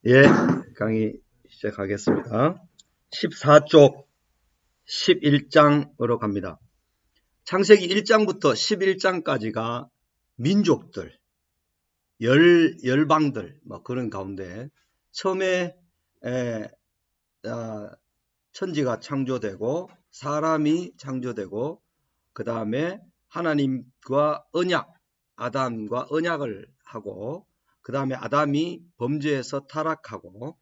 예, 강의 시작하겠습니다. 14쪽 11장으로 갑니다. 창세기 1장부터 11장까지가 민족들, 열방들 뭐 그런 가운데 처음에 천지가 창조되고 사람이 창조되고 그 다음에 하나님과 언약, 아담과 언약을 하고 그 다음에 아담이 범죄에서 타락하고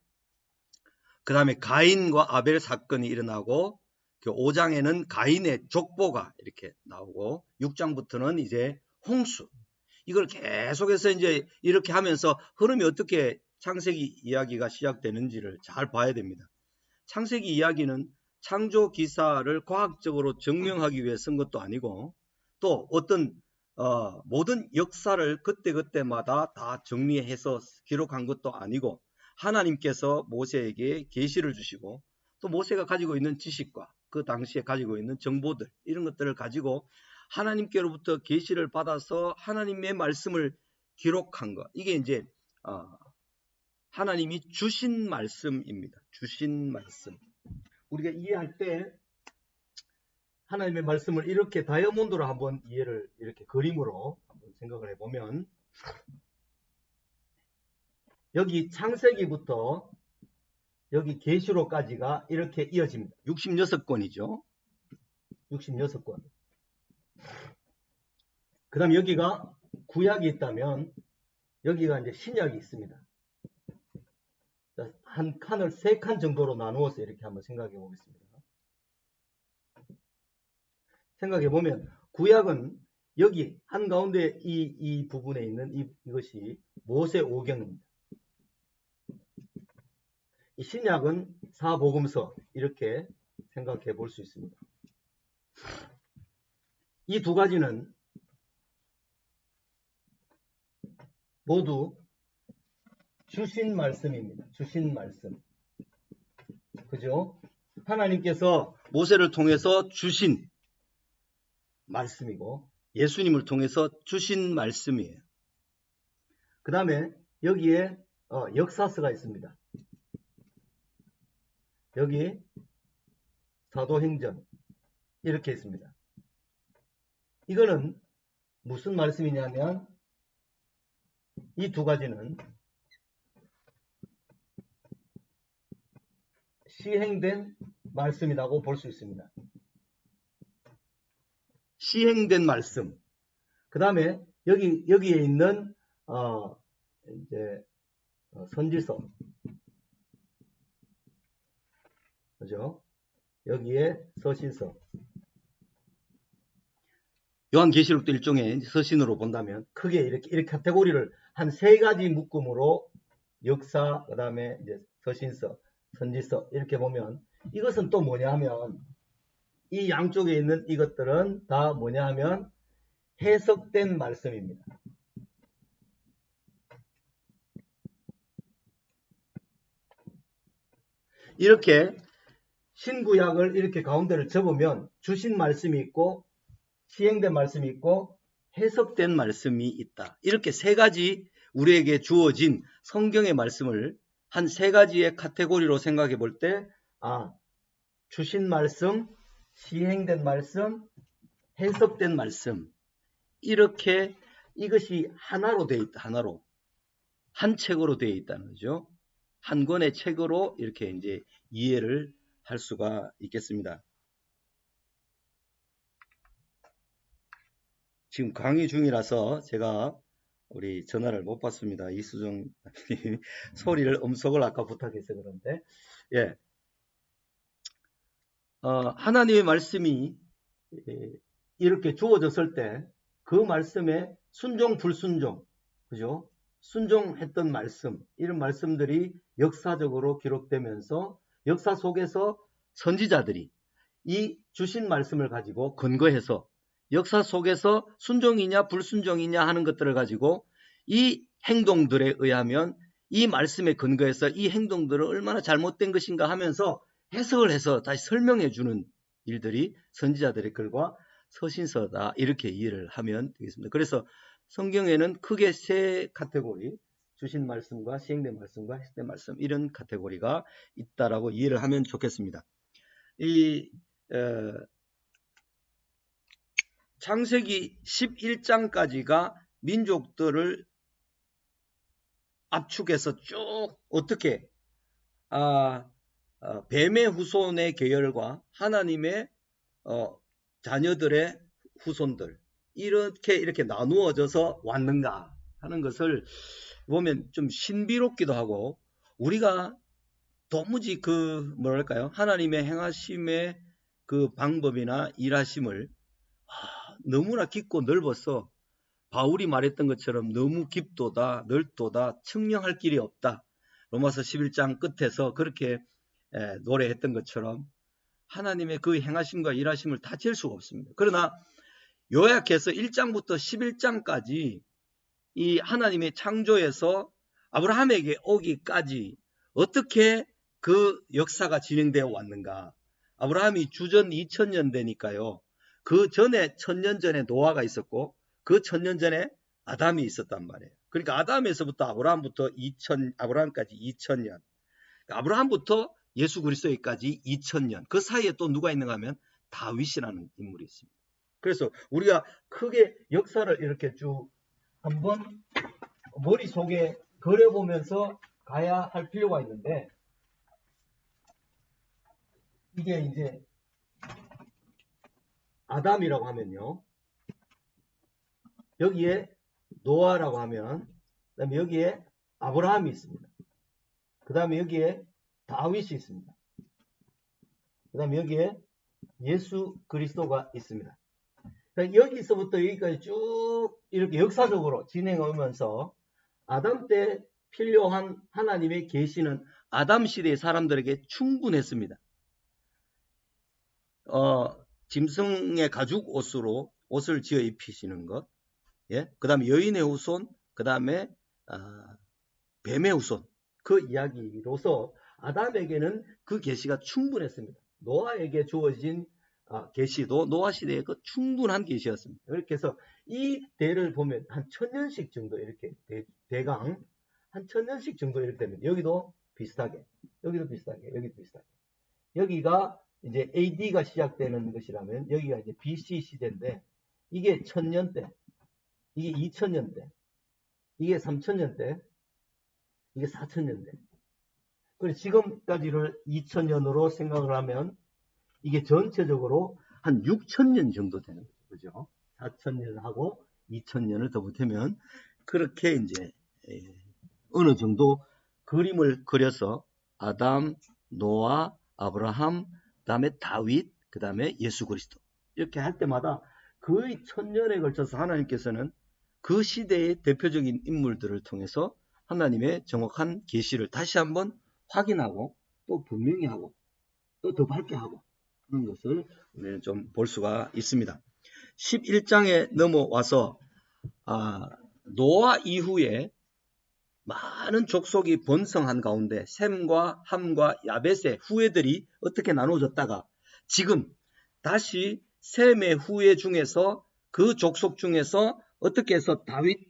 그 다음에 가인과 아벨 사건이 일어나고 5장에는 가인의 족보가 이렇게 나오고 6장부터는 이제 홍수. 이걸 계속해서 이제 이렇게 하면서 흐름이 어떻게 창세기 이야기가 시작되는지를 잘 봐야 됩니다. 창세기 이야기는 창조 기사를 과학적으로 증명하기 위해 쓴 것도 아니고 또 어떤 모든 역사를 그때그때마다 다 정리해서 기록한 것도 아니고 하나님께서 모세에게 계시를 주시고 또 모세가 가지고 있는 지식과 그 당시에 가지고 있는 정보들 이런 것들을 가지고 하나님께로부터 계시를 받아서 하나님의 말씀을 기록한 것. 이게 이제 하나님이 주신 말씀입니다. 주신 말씀. 우리가 이해할 때 하나님의 말씀을 이렇게 다이아몬드로 한번 이해를 이렇게 그림으로 한번 생각을 해보면 여기 창세기부터 여기 계시록까지가 이렇게 이어집니다. 66권이죠. 66권. 그 다음 여기가 구약이 있다면 여기가 이제 신약이 있습니다. 한 칸을 3칸 정도로 나누어서 이렇게 한번 생각해 보겠습니다. 생각해 보면 구약은 여기 한가운데 이 부분에 있는 이것이 모세 오경입니다. 이 신약은 사복음서 이렇게 생각해 볼 수 있습니다. 이 두 가지는 모두 주신 말씀입니다. 주신 말씀. 그죠? 하나님께서 모세를 통해서 주신 말씀이고 예수님을 통해서 주신 말씀이에요. 그 다음에 여기에 역사서가 있습니다. 여기 사도행전 이렇게 있습니다. 이거는 무슨 말씀이냐면 이 두 가지는 시행된 말씀이라고 볼 수 있습니다. 시행된 말씀. 그 다음에 여기에 있는 이제 선지서, 그죠? 여기에 서신서. 요한계시록도 일종의 서신으로 본다면 크게 이렇게 카테고리를 한 3가지 묶음으로 역사, 그 다음에 이제 서신서, 선지서 이렇게 보면 이것은 또 뭐냐 하면 이 양쪽에 있는 이것들은 다 뭐냐 하면 해석된 말씀입니다. 이렇게 신구약을 이렇게 가운데를 접으면 주신 말씀이 있고 시행된 말씀이 있고 해석된 말씀이 있다. 이렇게 3가지 우리에게 주어진 성경의 말씀을 한 3가지의 카테고리로 생각해 볼 때 주신 말씀, 시행된 말씀, 해석된 말씀 이렇게 이것이 하나로 되어 있다. 하나로. 한 책으로 되어 있다는 거죠. 한 권의 책으로 이렇게 이제 이해를 할 수가 있겠습니다. 지금 강의 중이라서 제가 우리 전화를 못 받습니다. 이수정 소리를 음속을 아까 부탁해서 그런데 예, 하나님의 말씀이 이렇게 주어졌을 때 그 말씀에 순종 불순종, 그죠? 순종했던 말씀, 이런 말씀들이 역사적으로 기록되면서 역사 속에서 선지자들이 이 주신 말씀을 가지고 근거해서 역사 속에서 순종이냐 불순종이냐 하는 것들을 가지고 이 행동들에 의하면 이 말씀에 근거해서 이 행동들은 얼마나 잘못된 것인가 하면서 해석을 해서 다시 설명해 주는 일들이 선지자들의 글과 서신서다 이렇게 이해를 하면 되겠습니다. 그래서 성경에는 크게 3 카테고리 주신 말씀과 시행된 말씀과 해석된 말씀, 이런 카테고리가 있다라고 이해를 하면 좋겠습니다. 이 창세기 11장까지가 민족들을 압축해서 쭉 어떻게 뱀의 후손의 계열과 하나님의 자녀들의 후손들, 이렇게 나누어져서 왔는가 하는 것을 보면 좀 신비롭기도 하고, 우리가 도무지 뭐랄까요, 하나님의 행하심의 그 방법이나 일하심을 너무나 깊고 넓어서 바울이 말했던 것처럼 너무 깊도다 넓도다 측량할 길이 없다, 로마서 11장 끝에서 그렇게 노래했던 것처럼 하나님의 그 행하심과 일하심을 다 잴 수가 없습니다. 그러나 요약해서 1장부터 11장까지 이 하나님의 창조에서 아브라함에게 오기까지 어떻게 그 역사가 진행되어 왔는가. 아브라함이 주전 2000년 되니까요, 그 전에 1000년 전에 노아가 있었고 그 1000년 전에 아담이 있었단 말이에요. 그러니까 아담에서부터 아브라함까지 2000년, 아브라함부터 예수 그리스도까지 2000년, 그 사이에 또 누가 있는가 하면 다윗이라는 인물이 있습니다. 그래서 우리가 크게 역사를 이렇게 쭉 한번 머릿속에 그려보면서 가야 할 필요가 있는데, 이게 이제 아담이라고 하면요, 여기에 노아라고 하면, 그 다음에 여기에 아브라함이 있습니다. 그 다음에 여기에 다윗이 있습니다. 그 다음에 여기에 예수 그리스도가 있습니다. 그러니까 여기서부터 여기까지 쭉 이렇게 역사적으로 진행하면서 아담 때 필요한 하나님의 계시는 아담 시대의 사람들에게 충분했습니다. 짐승의 가죽 옷으로 옷을 지어 입히시는 것, 그 다음에 여인의 후손, 그 다음에 뱀의 후손, 그 이야기로서 아담에게는 그 계시가 충분했습니다. 노아에게 주어진 계시도 노아 시대의 그 충분한 계시였습니다. 이렇게 해서 이 대를 보면 한 1000년씩 정도 이렇게 대강 한 1000년씩 정도 이렇게 됩니다. 여기도 비슷하게, 여기도 비슷하게, 여기도 비슷하게. 여기가 이제 AD가 시작되는 것이라면 여기가 이제 BC 시대인데, 이게 1000년대, 이게 2000년대, 이게 3000년대, 이게 4000년대. 그리고 지금까지를 2000년으로 생각을 하면 이게 전체적으로 한 6000년 정도 되는 거죠. 4000년하고 2000년을 더 붙으면 그렇게 이제 어느 정도 그림을 그려서 아담, 노아, 아브라함, 그 다음에 다윗, 그 다음에 예수 그리스도, 이렇게 할 때마다 거의 1000년에 걸쳐서 하나님께서는 그 시대의 대표적인 인물들을 통해서 하나님의 정확한 계시를 다시 한번 확인하고 또 분명히 하고 또 더 밝게 하고 하는 것을 우리는 좀 볼 수가 있습니다. 11장에 넘어와서 노아 이후에 많은 족속이 번성한 가운데 셈과 함과 야벳의 후예들이 어떻게 나눠졌다가 지금 다시 셈의 후예 중에서 그 족속 중에서 어떻게 해서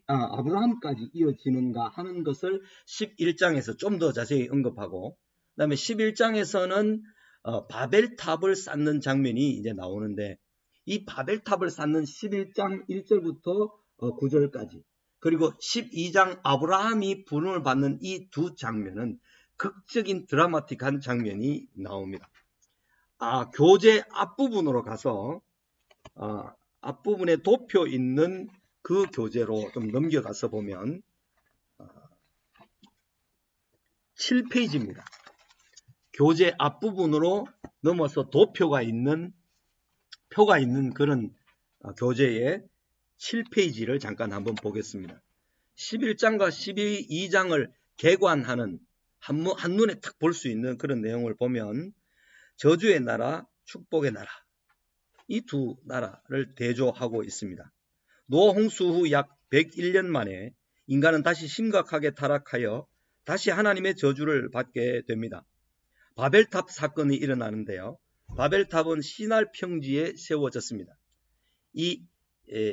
아브라함까지 이어지는가 하는 것을 11장에서 좀 더 자세히 언급하고, 그 다음에 11장에서는 바벨탑을 쌓는 장면이 이제 나오는데, 이 바벨탑을 쌓는 11장 1절부터 9절까지, 그리고 12장 아브라함이 부름을 받는 이 두 장면은 극적인 드라마틱한 장면이 나옵니다. 교재 앞부분으로 가서 앞부분에 도표 있는 그 교재로 좀 넘겨가서 보면 7페이지입니다. 교재 앞부분으로 넘어서 도표가 있는 표가 있는 그런 교재의 7페이지를 잠깐 한번 보겠습니다. 11장과 12장을 개관하는 한눈에 딱 볼 수 있는 그런 내용을 보면 저주의 나라, 축복의 나라, 이 두 나라를 대조하고 있습니다. 노아 홍수 후 약 101년 만에 인간은 다시 심각하게 타락하여 다시 하나님의 저주를 받게 됩니다. 바벨탑 사건이 일어나는데요. 바벨탑은 시날 평지에 세워졌습니다. 이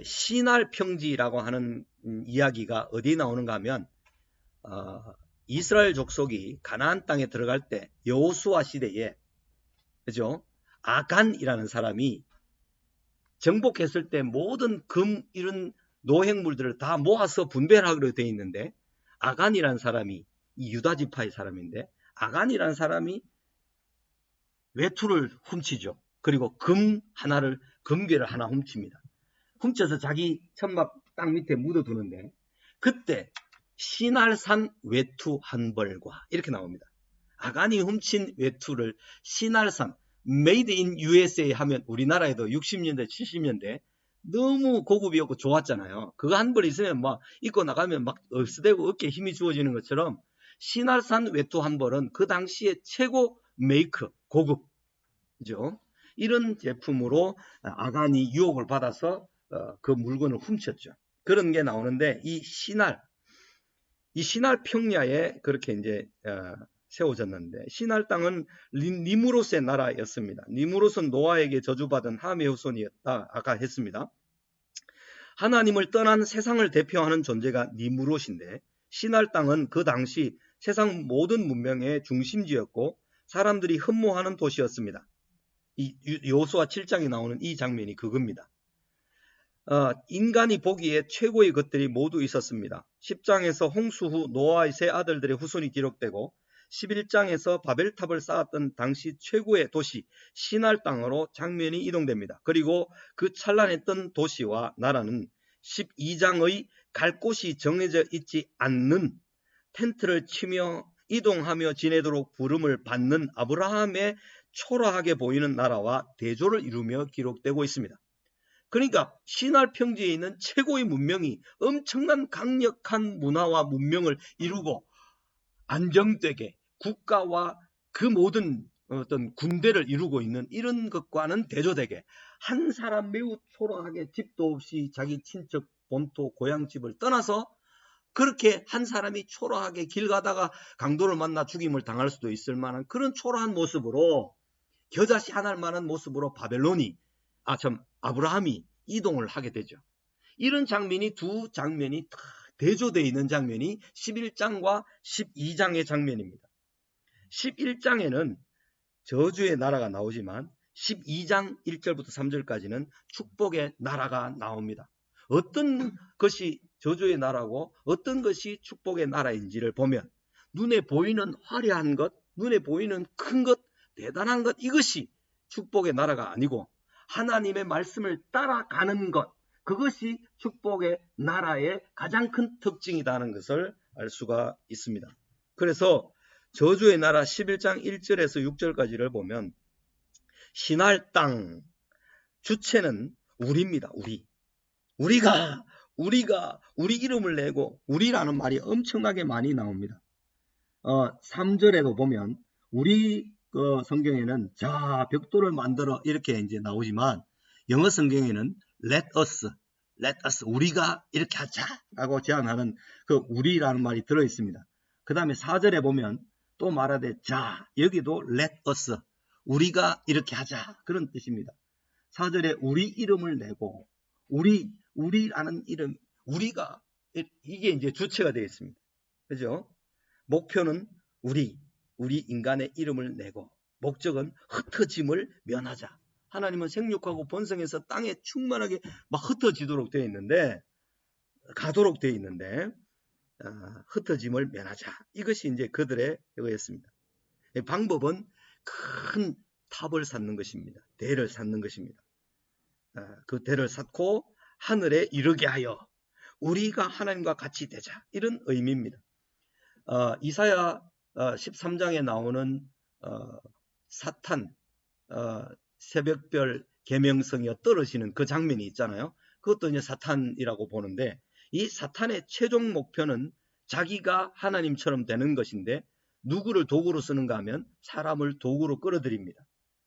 시날 평지라고 하는 이야기가 어디에 나오는가 하면 이스라엘 족속이 가나안 땅에 들어갈 때 여호수아 시대에, 그죠? 아간이라는 사람이 정복했을 때 모든 금 이런 노획물들을 다 모아서 분배를 하기로 되어 있는데, 아간이라는 사람이 이 유다 지파의 사람인데, 아간이라는 사람이 외투를 훔치죠. 그리고 금괴를 하나 훔칩니다. 훔쳐서 자기 천막 땅 밑에 묻어두는데, 그때 신할산 외투 한 벌과 이렇게 나옵니다. 아간이 훔친 외투를 신할산, Made in USA 하면 우리나라에도 60년대 70년대 너무 고급이었고 좋았잖아요. 그거 한 벌 있으면 막 입고 나가면 막 얼스대고 어깨에 힘이 주어지는 것처럼, 신할산 외투 한 벌은 그 당시에 최고 메이크, 고급, 그죠? 이런 제품으로 아간이 유혹을 받아서 그 물건을 훔쳤죠. 그런 게 나오는데, 이 신할 평야에 그렇게 이제 세워졌는데, 신할 땅은 니무롯의 나라였습니다. 니무롯은 노아에게 저주받은 함의 후손이었다 아까 했습니다. 하나님을 떠난 세상을 대표하는 존재가 니무롯인데, 신할 땅은 그 당시 세상 모든 문명의 중심지였고 사람들이 흠모하는 도시였습니다. 이 여호수아 7장에 나오는 이 장면이 그겁니다. 인간이 보기에 최고의 것들이 모두 있었습니다. 10장에서 홍수 후 노아의 세 아들들의 후손이 기록되고, 11장에서 바벨탑을 쌓았던 당시 최고의 도시 신할 땅으로 장면이 이동됩니다. 그리고 그 찬란했던 도시와 나라는 12장의 갈 곳이 정해져 있지 않는, 텐트를 치며 이동하며 지내도록 부름을 받는 아브라함의 초라하게 보이는 나라와 대조를 이루며 기록되고 있습니다. 그러니까 신할 평지에 있는 최고의 문명이 엄청난 강력한 문화와 문명을 이루고 안정되게 국가와 그 모든 어떤 군대를 이루고 있는 이런 것과는 대조되게, 한 사람 매우 초라하게 집도 없이 자기 친척 본토 고향집을 떠나서 그렇게 한 사람이 초라하게 길 가다가 강도를 만나 죽임을 당할 수도 있을 만한 그런 초라한 모습으로, 겨자씨 하나를 만한 모습으로 아브라함이 이동을 하게 되죠. 이런 장면이, 두 장면이 다 대조되어 있는 장면이 11장과 12장의 장면입니다. 11장에는 저주의 나라가 나오지만 12장 1절부터 3절까지는 축복의 나라가 나옵니다. 어떤 것이 저주의 나라고 어떤 것이 축복의 나라인지를 보면, 눈에 보이는 화려한 것, 눈에 보이는 큰 것, 대단한 것, 이것이 축복의 나라가 아니고 하나님의 말씀을 따라가는 것, 그것이 축복의 나라의 가장 큰 특징이라는 것을 알 수가 있습니다. 그래서 저주의 나라 11장 1절에서 6절까지를 보면, 신할 땅 주체는 우리입니다. 우리가 우리 이름을 내고, 우리라는 말이 엄청나게 많이 나옵니다. 3절에도 보면 우리 성경에는 자 벽돌을 만들어 이렇게 이제 나오지만, 영어 성경에는 let us 우리가 이렇게 하자라고 제안하는 그 우리라는 말이 들어 있습니다. 그 다음에 4절에 보면 또 말하되 자, 여기도 let us 우리가 이렇게 하자, 그런 뜻입니다. 4절에 우리 이름을 내고, 우리라는 이름, 우리가, 이게 이제 주체가 되어 있습니다. 그죠? 목표는 우리 인간의 이름을 내고, 목적은 흩어짐을 면하자. 하나님은 생육하고 번성해서 땅에 충만하게 막 흩어지도록 되어 있는데, 가도록 되어 있는데, 흩어짐을 면하자. 이것이 이제 그들의 이거였습니다. 방법은 큰 탑을 쌓는 것입니다. 대를 쌓는 것입니다. 그 대를 쌓고 하늘에 이르게 하여 우리가 하나님과 같이 되자, 이런 의미입니다. 이사야 13장에 나오는 사탄, 새벽별 계명성이여 떨어지는 그 장면이 있잖아요. 그것도 이제 사탄이라고 보는데, 이 사탄의 최종 목표는 자기가 하나님처럼 되는 것인데, 누구를 도구로 쓰는가 하면 사람을 도구로 끌어들입니다.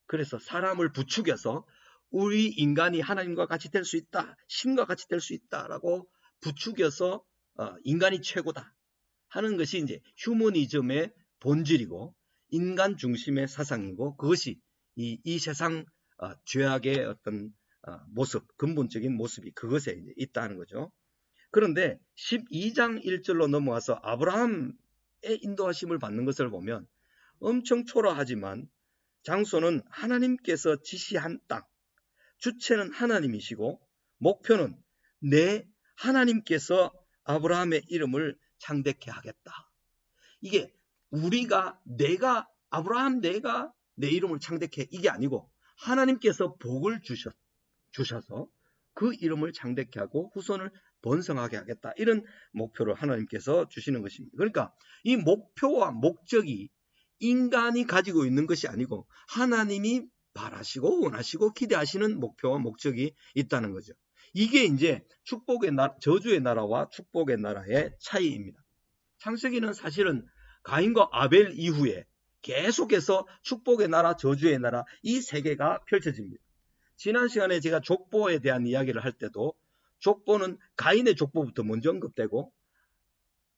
그래서 사람을 부추겨서 우리 인간이 하나님과 같이 될 수 있다, 신과 같이 될 수 있다라고 부추겨서 인간이 최고다 하는 것이 이제 휴머니즘의 본질이고 인간 중심의 사상이고, 그것이 이 세상 죄악의 어떤 모습, 근본적인 모습이 그것에 이제 있다는 거죠. 그런데 12장 1절로 넘어와서 아브라함의 인도하심을 받는 것을 보면 엄청 초라하지만 장소는 하나님께서 지시한 땅, 주체는 하나님이시고 목표는 내 하나님께서 아브라함의 이름을 창대케 하겠다. 이게 내가 아브라함 내가 내 이름을 창대케 이게 아니고 하나님께서 복을 주셔서 그 이름을 창대케 하고 후손을 번성하게 하겠다. 이런 목표를 하나님께서 주시는 것입니다. 그러니까 이 목표와 목적이 인간이 가지고 있는 것이 아니고 하나님이 바라시고 원하시고 기대하시는 목표와 목적이 있다는 거죠. 이게 이제 저주의 나라와 축복의 나라의 차이입니다. 창세기는 사실은 가인과 아벨 이후에 계속해서 축복의 나라, 저주의 나라 이 세 개가 펼쳐집니다. 지난 시간에 제가 족보에 대한 이야기를 할 때도 족보는 가인의 족보부터 먼저 언급되고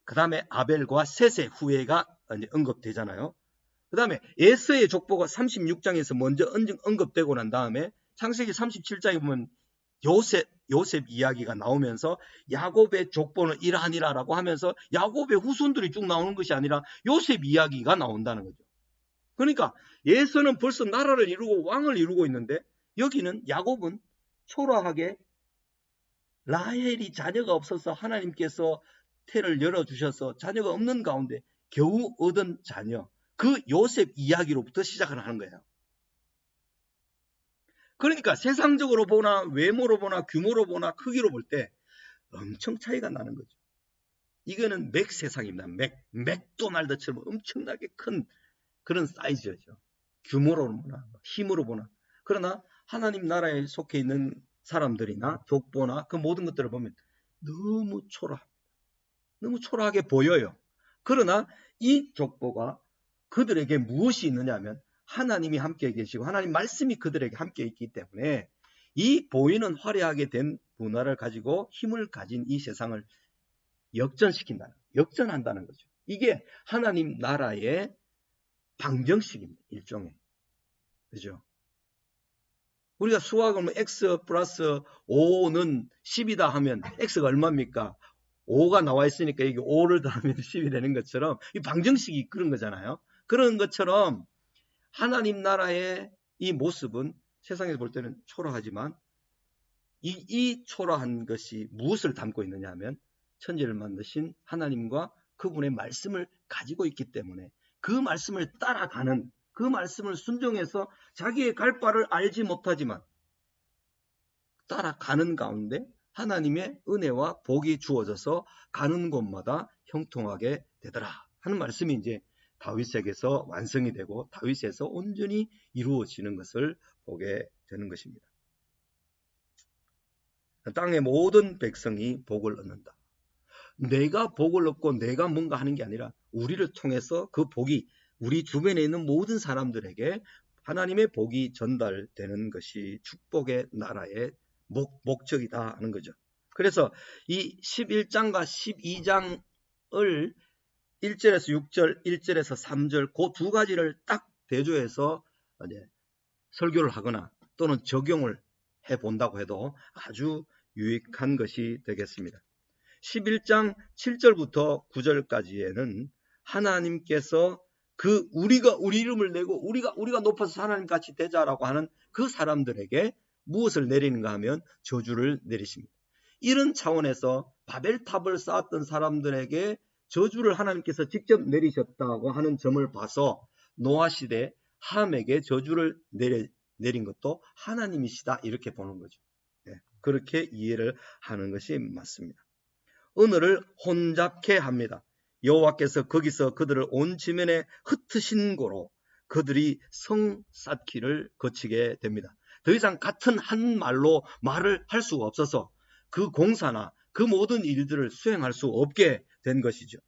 그 다음에 아벨과 셋의 후예가 언급되잖아요. 그 다음에 에서의 족보가 36장에서 먼저 언급되고 난 다음에 창세기 37장에 보면 요셉 이야기가 나오면서 야곱의 족보는 이러하니라라고 하면서 야곱의 후손들이 쭉 나오는 것이 아니라 요셉 이야기가 나온다는 거죠. 그러니까 에서는 벌써 나라를 이루고 왕을 이루고 있는데 여기는 야곱은 초라하게 라헬이 자녀가 없어서 하나님께서 태를 열어주셔서 자녀가 없는 가운데 겨우 얻은 자녀, 그 요셉 이야기로부터 시작을 하는 거예요. 그러니까 세상적으로 보나 외모로 보나 규모로 보나 크기로 볼 때 엄청 차이가 나는 거죠. 이거는 맥 세상입니다. 맥도날드처럼 엄청나게 큰 그런 사이즈죠. 규모로 보나 힘으로 보나. 그러나 하나님 나라에 속해 있는 사람들이나 족보나 그 모든 것들을 보면 너무 초라하게 보여요. 그러나 이 족보가 그들에게 무엇이 있느냐 하면 하나님이 함께 계시고 하나님 말씀이 그들에게 함께 있기 때문에 이 보이는 화려하게 된 문화를 가지고 힘을 가진 이 세상을 역전한다는 거죠. 이게 하나님 나라의 방정식입니다. 일종의. 그죠? 우리가 수학을 x 플러스 5는 10이다 하면 x가 얼마입니까? 5가 나와 있으니까 이게 5를 더하면 10이 되는 것처럼 이 방정식이 그런 거잖아요. 그런 것처럼 하나님 나라의 이 모습은 세상에서 볼 때는 초라하지만 이 초라한 것이 무엇을 담고 있느냐 하면 천지를 만드신 하나님과 그분의 말씀을 가지고 있기 때문에 그 말씀을 따라가는 그 말씀을 순종해서 자기의 갈 바를 알지 못하지만 따라가는 가운데 하나님의 은혜와 복이 주어져서 가는 곳마다 형통하게 되더라 하는 말씀이 이제 다윗에게서 완성이 되고 다윗에서 온전히 이루어지는 것을 보게 되는 것입니다. 땅의 모든 백성이 복을 얻는다. 내가 복을 얻고 내가 뭔가 하는 게 아니라 우리를 통해서 그 복이 우리 주변에 있는 모든 사람들에게 하나님의 복이 전달되는 것이 축복의 나라의 목적이다 하는 거죠. 그래서 이 11장과 12장을 1절에서 6절, 1절에서 3절 그 두 가지를 딱 대조해서 설교를 하거나 또는 적용을 해본다고 해도 아주 유익한 것이 되겠습니다. 11장 7절부터 9절까지에는 하나님께서 우리가 우리 이름을 내고 우리가 높아서 하나님 같이 되자라고 하는 그 사람들에게 무엇을 내리는가 하면 저주를 내리십니다. 이런 차원에서 바벨탑을 쌓았던 사람들에게 저주를 하나님께서 직접 내리셨다고 하는 점을 봐서 노아 시대 함에게 저주를 내린 것도 하나님이시다 이렇게 보는 거죠. 그렇게 이해를 하는 것이 맞습니다. 오늘을 혼잡케 합니다. 여호와께서 거기서 그들을 온 지면에 흩으신 고로 그들이 성 쌓기를 거치게 됩니다. 더 이상 같은 한 말로 말을 할 수가 없어서 그 공사나 그 모든 일들을 수행할 수 없게 된 것이죠.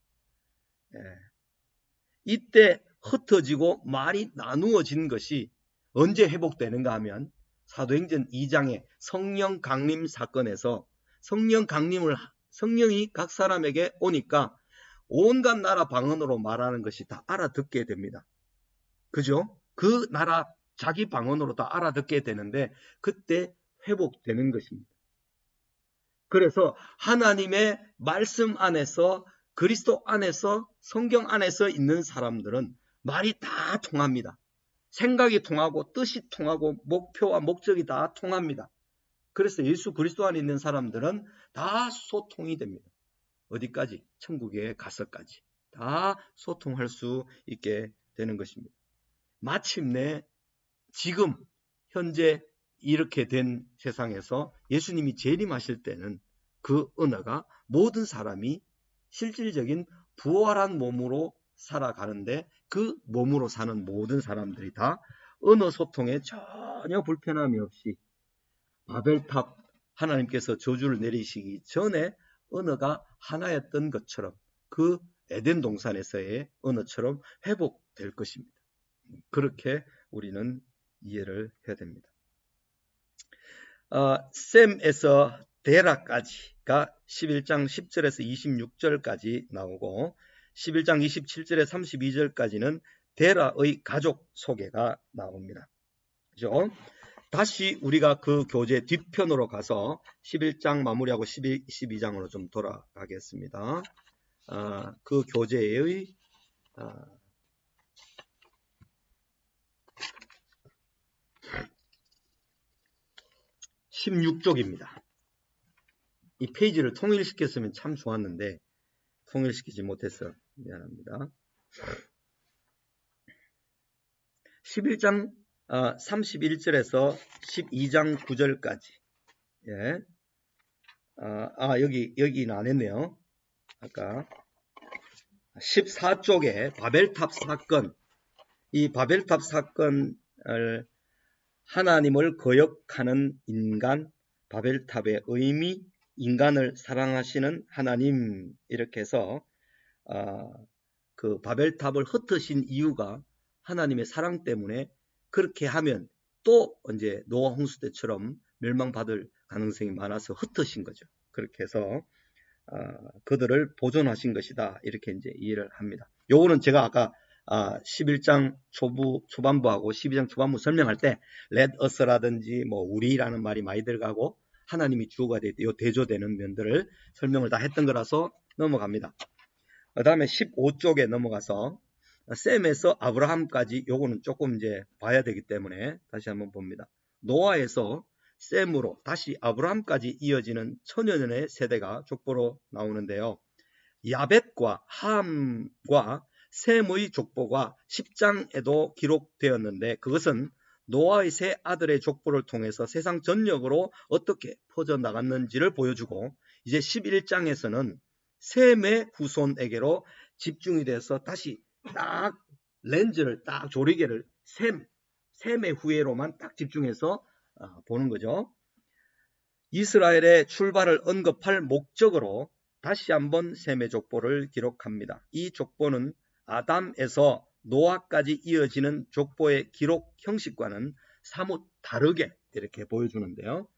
이때 흩어지고 말이 나누어진 것이 언제 회복되는가 하면 사도행전 2장의 성령 강림 사건에서 성령이 각 사람에게 오니까 온갖 나라 방언으로 말하는 것이 다 알아듣게 됩니다. 그죠? 그 나라 자기 방언으로 다 알아듣게 되는데 그때 회복되는 것입니다. 그래서 하나님의 말씀 안에서, 그리스도 안에서, 성경 안에서 있는 사람들은 말이 다 통합니다. 생각이 통하고 뜻이 통하고 목표와 목적이 다 통합니다. 그래서 예수 그리스도 안에 있는 사람들은 다 소통이 됩니다. 어디까지? 천국에 가서까지 다 소통할 수 있게 되는 것입니다. 마침내 지금 현재 이렇게 된 세상에서 예수님이 재림하실 때는 그 언어가 모든 사람이 실질적인 부활한 몸으로 살아가는데, 그 몸으로 사는 모든 사람들이 다 언어 소통에 전혀 불편함이 없이 바벨탑, 하나님께서 저주를 내리시기 전에 언어가 하나였던 것처럼, 그 에덴 동산에서의 언어처럼 회복될 것입니다. 그렇게 우리는 이해를 해야 됩니다. 셈에서 데라까지가 11장 10절에서 26절까지 나오고, 11장 27절에 32절까지는 데라의 가족 소개가 나옵니다. 그죠? 다시 우리가 그 교재 뒤편으로 가서 11장 마무리하고 12장으로 좀 돌아가겠습니다. 그 교재의 16쪽입니다. 이 페이지를 통일시켰으면 참 좋았는데 통일시키지 못해서 미안합니다. 11장 31절에서 12장 9절까지. 예. 여기는 안 했네요. 아까 14쪽에 바벨탑 사건, 이 바벨탑 사건을 하나님을 거역하는 인간, 바벨탑의 의미, 인간을 사랑하시는 하나님, 이렇게 해서 그 바벨탑을 흩으신 이유가 하나님의 사랑 때문에, 그렇게 하면 또 이제 노아 홍수 때처럼 멸망받을 가능성이 많아서 흩으신 거죠. 그렇게 해서 그들을 보존하신 것이다, 이렇게 이제 이해를 합니다. 요거는 제가 아까 11장 초반부하고 12장 초반부 설명할 때 let us라든지 뭐 우리라는 말이 많이 들어가고 하나님이 주어가 될 때 요 대조되는 면들을 설명을 다 했던 거라서 넘어갑니다. 그 다음에 15쪽에 넘어가서 셈에서 아브라함까지, 요거는 조금 이제 봐야 되기 때문에 다시 한번 봅니다. 노아에서 셈으로 다시 아브라함까지 이어지는 천여년의 세대가 족보로 나오는데요. 야벳과 함과 셈의 족보가 10장에도 기록되었는데, 그것은 노아의 세 아들의 족보를 통해서 세상 전역으로 어떻게 퍼져나갔는지를 보여주고, 이제 11장에서는 셈의 후손에게로 집중이 돼서 다시 딱 렌즈를, 딱 조리개를 셈의 후예로만 딱 집중해서 보는 거죠. 이스라엘의 출발을 언급할 목적으로 다시 한번 셈의 족보를 기록합니다. 이 족보는 아담에서 노아까지 이어지는 족보의 기록 형식과는 사뭇 다르게 이렇게 보여주는데요.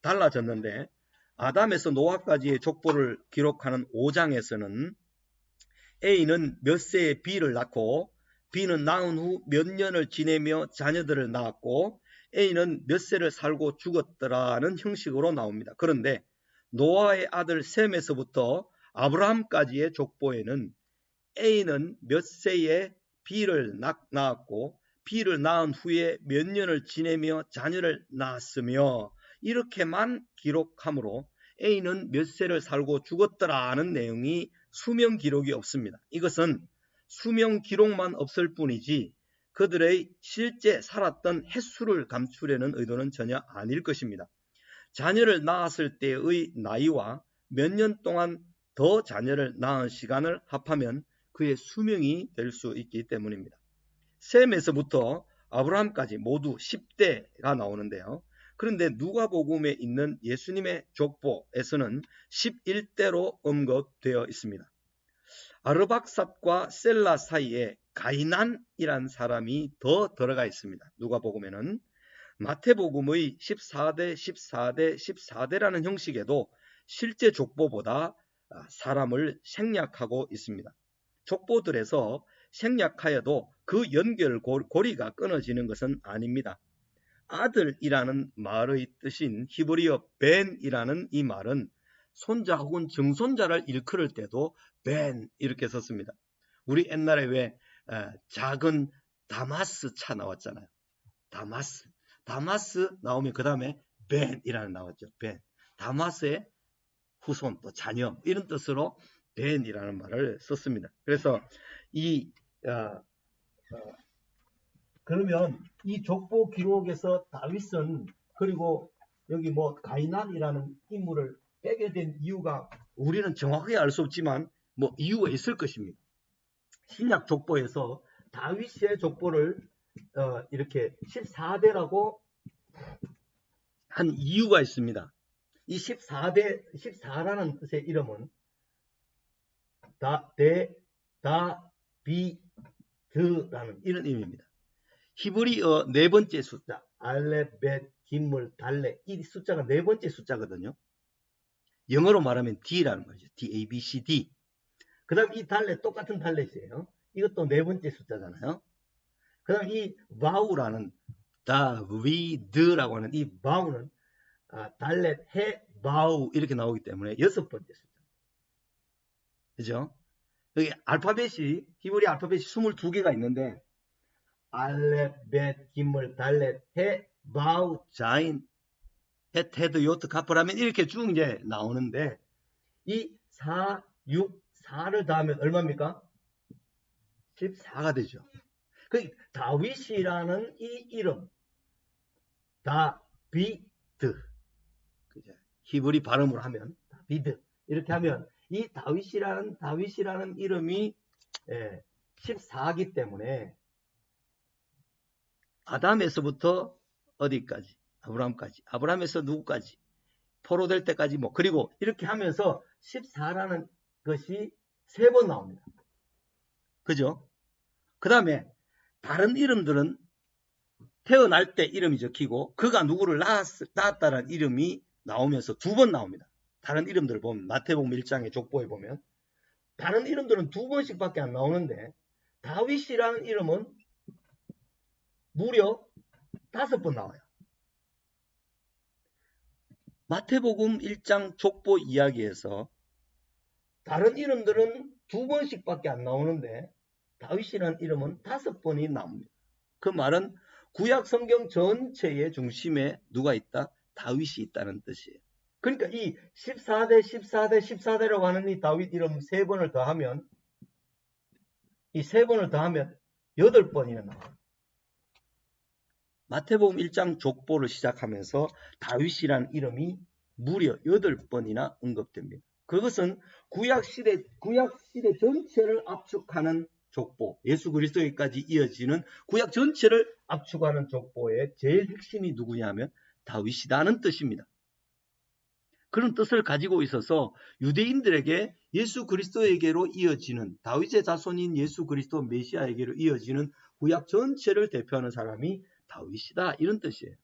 달라졌는데, 아담에서 노아까지의 족보를 기록하는 5장에서는 A는 몇 세에 B를 낳고, B는 낳은 후 몇 년을 지내며 자녀들을 낳았고, A는 몇 세를 살고 죽었더라는 형식으로 나옵니다. 그런데 노아의 아들 셈에서부터 아브라함까지의 족보에는 A는 몇 세에 B를 낳았고, B를 낳은 후에 몇 년을 지내며 자녀를 낳았으며, 이렇게만 기록하므로 A는 몇 세를 살고 죽었더라는 내용이 수명 기록이 없습니다. 이것은 수명 기록만 없을 뿐이지 그들의 실제 살았던 횟수를 감추려는 의도는 전혀 아닐 것입니다. 자녀를 낳았을 때의 나이와 몇 년 동안 더 자녀를 낳은 시간을 합하면 그의 수명이 될 수 있기 때문입니다. 셈에서부터 아브라함까지 모두 10대가 나오는데요. 그런데 누가복음에 있는 예수님의 족보에서는 11대로 언급되어 있습니다. 아르박삿과 셀라 사이에 가이난이란 사람이 더 들어가 있습니다. 누가복음에는. 마태복음의 14대, 14대, 14대라는 형식에도 실제 족보보다 사람을 생략하고 있습니다. 족보들에서 생략하여도 그 연결고리가 끊어지는 것은 아닙니다. 아들이라는 말의 뜻인 히브리어 벤이라는 이 말은 손자 혹은 증손자를 일컬을 때도 벤 이렇게 썼습니다. 우리 옛날에 왜 작은 다마스 차 나왔잖아요. 다마스 나오면 그 다음에 벤이라는 나왔죠. 벤. 다마스의 후손 또 자녀 이런 뜻으로 벤이라는 말을 썼습니다. 그래서 그러면 이 족보 기록에서 다윗은 그리고 여기 뭐 가이난이라는 인물을 빼게 된 이유가 우리는 정확하게 알 수 없지만 뭐 이유가 있을 것입니다. 신약 족보에서 다윗의 족보를 이렇게 14대라고 한 이유가 있습니다. 이 14라는 뜻의 이름은 다비드라는 이런 의미입니다. 히브리어 네 번째 숫자 알렙, 벳, 기물, 달레 이 숫자가 네 번째 숫자거든요. 영어로 말하면 D라는 말이죠. D, A, B, C, D. 그 다음 이 달레 똑같은 달렛이에요. 이것도 네 번째 숫자잖아요. 그 다음 이 바우라는 다위드라고 하는 이 바우는 달렛, 해, 바우 이렇게 나오기 때문에 여섯 번째 숫자. 그죠? 여기 알파벳이 히브리 알파벳이 22개가 있는데 알렙, 벳, 기물, 달렛, 해, 바우, 자인, 헷, 헤드, 요트, 카프라면 이렇게 쭉 이제 나오는데 이 4, 6, 4를 더하면 얼마입니까? 14가 되죠. 그 다윗이라는 이 이름 다비드 그죠? 히브리 발음으로 하면 다비드 이렇게 하면 이 다윗이라는 이름이 14기 때문에 아담에서부터 어디까지? 아브라함에서 누구까지? 포로될 때까지 뭐 그리고 이렇게 하면서 14라는 것이 3번 나옵니다. 그죠? 그 다음에 다른 이름들은 태어날 때 이름이 적히고 그가 누구를 낳았다는 이름이 나오면서 2번 나옵니다. 다른 이름들을 보면 마태복음 1장의 족보에 보면 다른 이름들은 2번씩밖에 안 나오는데 다윗이라는 이름은 무려 5번 나와요. 마태복음 1장 족보 이야기에서 다른 이름들은 2번씩밖에 안 나오는데 다윗이라는 이름은 5번이 나옵니다. 그 말은 구약 성경 전체의 중심에 누가 있다? 다윗이 있다는 뜻이에요. 그러니까 이 14대라고 하는 이 다윗 이름 3번을 더하면 이 3번을 더하면 8번이나 나와요. 마태복음 1장 족보를 시작하면서 다윗이라는 이름이 무려 8번이나 언급됩니다. 그것은 구약시대 전체를 압축하는 족보, 예수 그리스도에까지 이어지는 구약 전체를 압축하는 족보의 제일 핵심이 누구냐면 다윗이라는 뜻입니다. 그런 뜻을 가지고 있어서 유대인들에게 예수 그리스도에게로 이어지는 다윗의 자손인 예수 그리스도 메시아에게로 이어지는 구약 전체를 대표하는 사람이 다윗이다 이런 뜻이에요.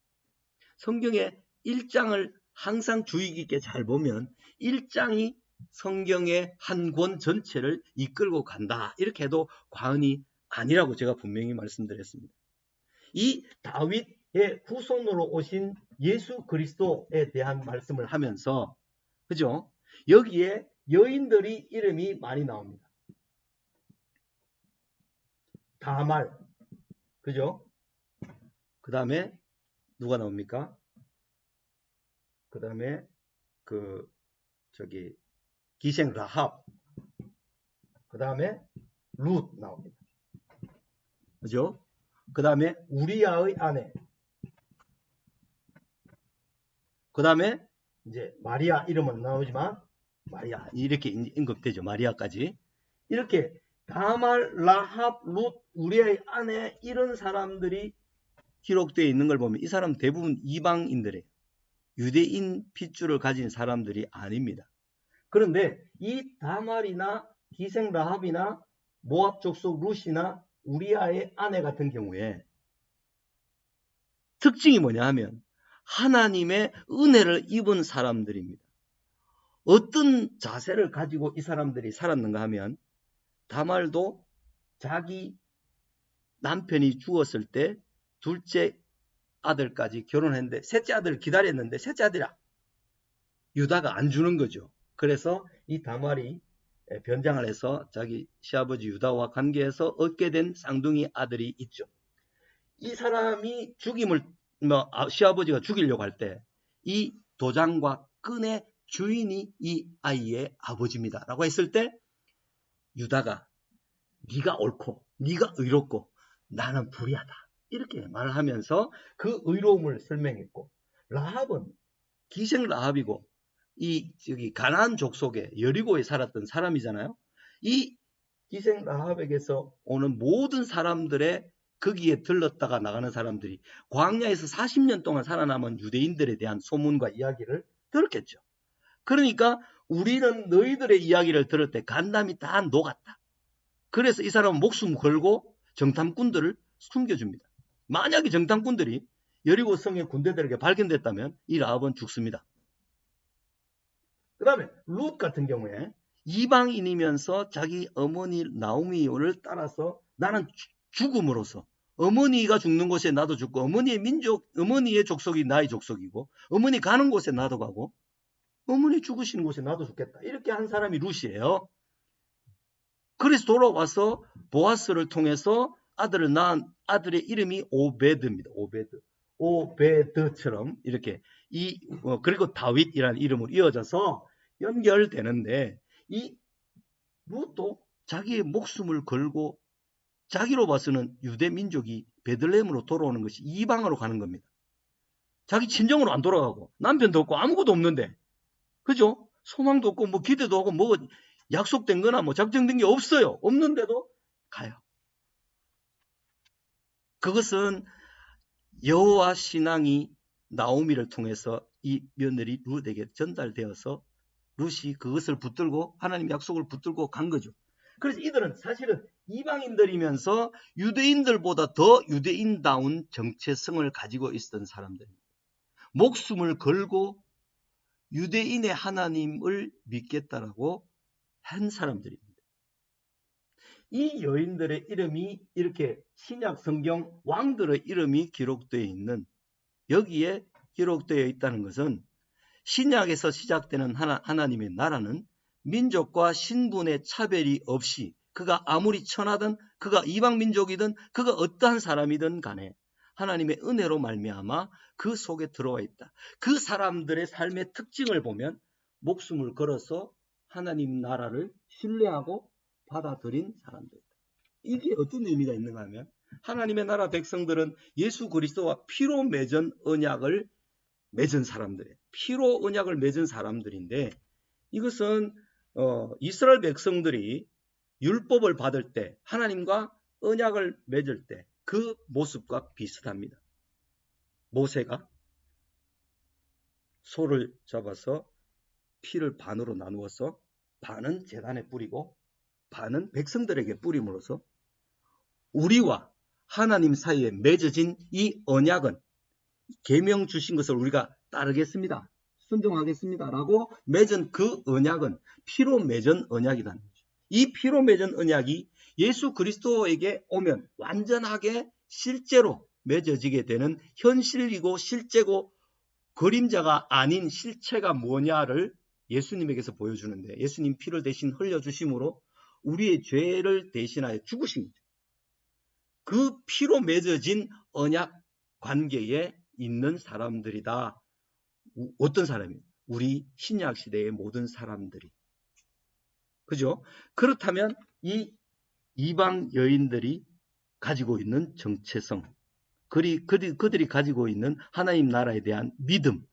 성경의 1장을 항상 주의 깊게 잘 보면 1장이 성경의 한 권 전체를 이끌고 간다 이렇게 해도 과언이 아니라고 제가 분명히 말씀드렸습니다. 이 다윗의 후손으로 오신 예수 그리스도에 대한 말씀을 하면서 그죠? 여기에 여인들이 이름이 많이 나옵니다. 다말 그죠? 그 다음에 누가 나옵니까? 그 다음에 기생 라합 그 다음에 룻 나옵니다. 그죠? 그 다음에 우리아의 아내 그 다음에 이제 마리아 이름은 나오지만 마리아 이렇게 언급되죠. 마리아까지 이렇게 다말, 라합, 룻, 우리아의 아내 이런 사람들이 기록되어 있는 걸 보면 이 사람 대부분 이방인들이에요. 유대인 핏줄을 가진 사람들이 아닙니다. 그런데 이 다말이나 기생 라합이나 모압 족속 룻이나 우리아의 아내 같은 경우에 특징이 뭐냐 하면 하나님의 은혜를 입은 사람들입니다. 어떤 자세를 가지고 이 사람들이 살았는가 하면 다말도 자기 남편이 죽었을 때 둘째 아들까지 결혼했는데 셋째 아들을 기다렸는데 셋째 아들이 유다가 안 주는 거죠. 그래서 이 다말이 변장을 해서 자기 시아버지 유다와 관계해서 얻게 된 쌍둥이 아들이 있죠. 이 사람이 시아버지가 죽이려고 할 때 이 도장과 끈의 주인이 이 아이의 아버지입니다 라고 했을 때 유다가 네가 옳고 네가 의롭고 나는 불의하다 이렇게 말을 하면서 그 의로움을 설명했고, 라합은 기생 라합이고 가나안 족속에 여리고에 살았던 사람이잖아요. 이 기생 라합에게서 오는 모든 사람들의 거기에 들렀다가 나가는 사람들이 광야에서 40년 동안 살아남은 유대인들에 대한 소문과 이야기를 들었겠죠. 그러니까 우리는 너희들의 이야기를 들을 때 간담이 다 녹았다. 그래서 이 사람은 목숨 걸고 정탐꾼들을 숨겨줍니다. 만약에 정탐꾼들이 여리고 성의 군대들에게 발견됐다면 이 라합은 죽습니다. 그 다음에 룻 같은 경우에 이방인이면서 자기 어머니 나오미를 따라서 나는 죽음으로써 어머니가 죽는 곳에 나도 죽고 어머니의 족속이 나의 족속이고 어머니 가는 곳에 나도 가고 어머니 죽으시는 곳에 나도 죽겠다. 이렇게 한 사람이 룻이에요. 그래서 돌아와서 보아스를 통해서 아들을 낳은 아들의 이름이 오베드입니다. 오베드처럼 이렇게 그리고 다윗이라는 이름으로 이어져서 연결되는데, 이 룻도 자기의 목숨을 걸고 자기로 봐서는 유대 민족이 베들레헴으로 돌아오는 것이 이방으로 가는 겁니다. 자기 친정으로 안 돌아가고 남편도 없고 아무것도 없는데, 그죠? 소망도 없고 뭐 기대도 하고 뭐 약속된 거나 뭐 작정된 게 없어요. 없는데도 가요. 그것은 여호와 신앙이 나오미를 통해서 이 며느리 룻에게 전달되어서 룻이 그것을 붙들고 하나님 약속을 붙들고 간 거죠. 그래서 이들은 사실은 이방인들이면서 유대인들보다 더 유대인다운 정체성을 가지고 있었던 사람들입니다. 목숨을 걸고 유대인의 하나님을 믿겠다라고 한 사람들입니다. 이 여인들의 이름이 이렇게 신약 성경 왕들의 이름이 기록되어 있는, 여기에 기록되어 있다는 것은 신약에서 시작되는 하나님의 나라는 민족과 신분의 차별이 없이 그가 아무리 천하든 그가 이방민족이든 그가 어떠한 사람이든 간에 하나님의 은혜로 말미암아 그 속에 들어와 있다. 그 사람들의 삶의 특징을 보면 목숨을 걸어서 하나님 나라를 신뢰하고 받아들인 사람들이다. 이게 어떤 의미가 있는가 하면 하나님의 나라 백성들은 예수 그리스도와 피로 맺은 언약을 맺은 사람들이에요. 피로 언약을 맺은 사람들인데, 이것은 이스라엘 백성들이 율법을 받을 때 하나님과 언약을 맺을 때 그 모습과 비슷합니다. 모세가 소를 잡아서 피를 반으로 나누어서 반은 제단에 뿌리고 반은 백성들에게 뿌림으로써 우리와 하나님 사이에 맺어진 이 언약은 계명 주신 것을 우리가 따르겠습니다. 순종하겠습니다. 라고 맺은 그 언약은 피로 맺은 언약이라는 거죠. 이 피로 맺은 언약이 예수 그리스도에게 오면 완전하게 실제로 맺어지게 되는 현실이고 실제고 그림자가 아닌 실체가 뭐냐를 예수님에게서 보여주는데, 예수님 피를 대신 흘려주심으로 우리의 죄를 대신하여 죽으신 거죠. 그 피로 맺어진 언약 관계에 있는 사람들이다. 어떤 사람이에요? 우리 신약 시대의 모든 사람들이. 그죠? 그렇다면 이 이방 여인들이 가지고 있는 정체성, 그들이 가지고 있는 하나님 나라에 대한 믿음,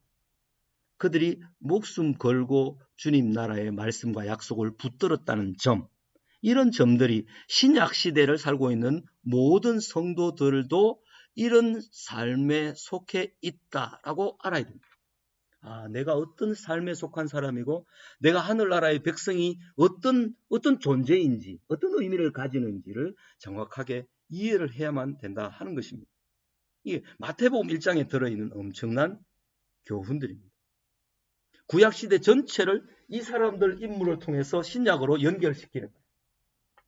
그들이 목숨 걸고 주님 나라의 말씀과 약속을 붙들었다는 점, 이런 점들이 신약 시대를 살고 있는 모든 성도들도 이런 삶에 속해 있다라고 알아야 됩니다. 내가 어떤 삶에 속한 사람이고 내가 하늘나라의 백성이 어떤 존재인지 어떤 의미를 가지는지를 정확하게 이해를 해야만 된다 하는 것입니다. 이게 마태복음 1장에 들어있는 엄청난 교훈들입니다. 구약시대 전체를 이 사람들 인물을 통해서 신약으로 연결시키는 거예요.